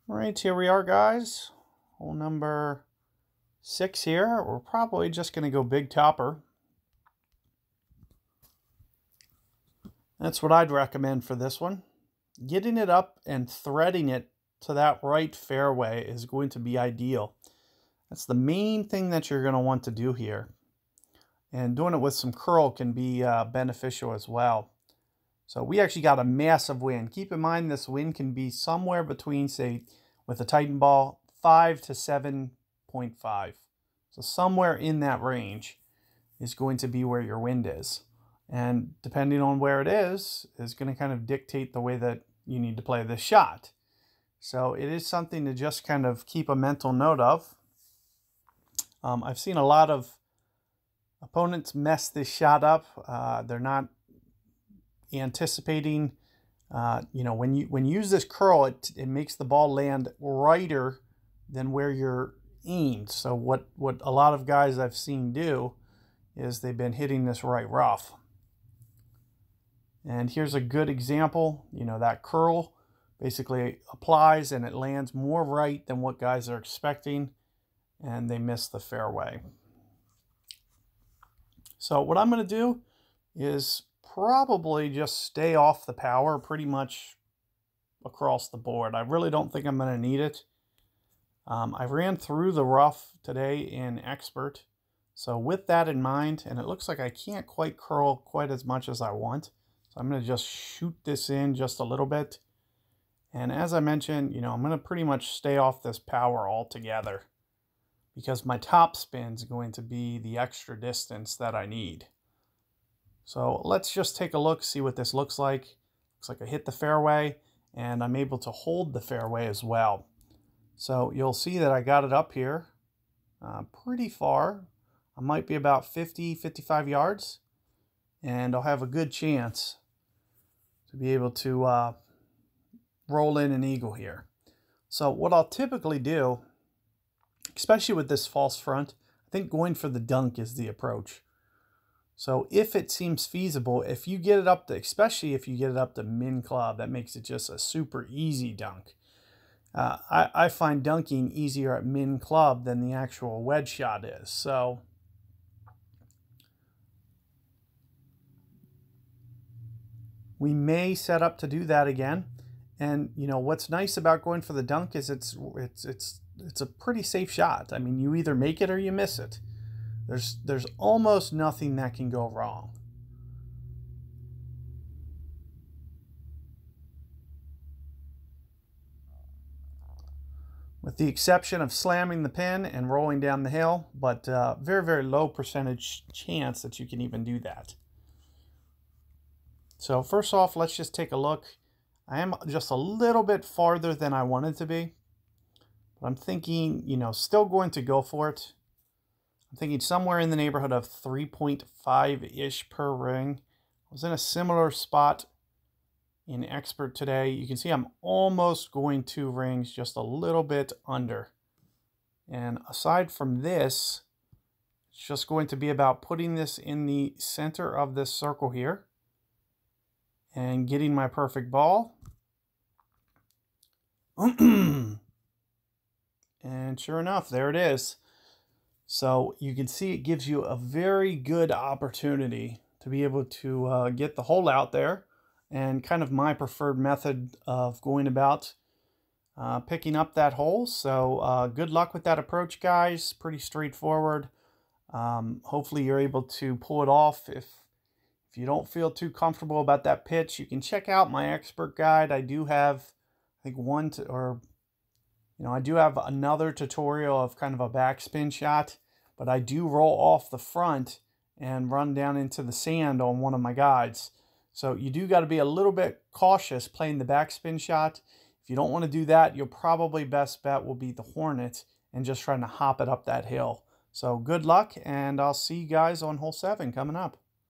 All right, here we are, guys. Hole number 6 here. We're probably just going to go big topper. That's what I'd recommend for this one. Getting it up and threading it to that right fairway is going to be ideal. That's the main thing that you're going to want to do here. And doing it with some curl can be beneficial as well. So we actually got a massive wind. Keep in mind this wind can be somewhere between, say, with a Titan ball, 5 to 7.5. So somewhere in that range is going to be where your wind is. And depending on where it is going to kind of dictate the way that you need to play this shot. So it is something to just kind of keep a mental note of. I've seen a lot of opponents mess this shot up. They're not anticipating, when you use this curl, it makes the ball land righter than where you're aimed. So what a lot of guys I've seen do is they've been hitting this right rough. And here's a good example. That curl basically applies and it lands more right than what guys are expecting, and they miss the fairway. So what I'm going to do is probably just stay off the power pretty much across the board. I really don't think I'm going to need it. I ran through the rough today in Expert. So with that in mind, and it looks like I can't quite curl quite as much as I want. So I'm going to just shoot this in just a little bit. And as I mentioned, I'm going to pretty much stay off this power altogether, because my top spin's going to be the extra distance that I need. So let's just take a look, see what this looks like. Looks like I hit the fairway, and I'm able to hold the fairway as well. So you'll see that I got it up here pretty far. I might be about 50, 55 yards, and I'll have a good chance to be able to roll in an eagle here. So what I'll typically do, especially with this false front, I think going for the dunk is the approach. So if it seems feasible, if you get it up to, especially if you get it up to min club, that makes it just a super easy dunk. I find dunking easier at min club than the actual wedge shot is. So we may set up to do that again. And what's nice about going for the dunk is it's a pretty safe shot. I mean, you either make it or you miss it. There's almost nothing that can go wrong. With the exception of slamming the pin and rolling down the hill, but very, very low percentage chance that you can even do that. So first off, let's just take a look. I am just a little bit farther than I wanted to be, but I'm thinking, still going to go for it. I'm thinking somewhere in the neighborhood of 3.5-ish per ring. I was in a similar spot in Expert today. You can see I'm almost going 2 rings, just a little bit under. And aside from this, it's just going to be about putting this in the center of this circle here and getting my perfect ball. And sure enough, there it is. So you can see it gives you a very good opportunity to be able to get the hole out there, and kind of my preferred method of going about picking up that hole. So good luck with that approach, guys. Pretty straightforward. Hopefully you're able to pull it off. If you don't feel too comfortable about that pitch, you can check out my Expert guide. I do have, I think I do have another tutorial of kind of a backspin shot, but I do roll off the front and run down into the sand on one of my guides. So you do got to be a little bit cautious playing the backspin shot. If you don't want to do that, your probably best bet will be the Hornet and just trying to hop it up that hill. So good luck, and I'll see you guys on hole 7 coming up.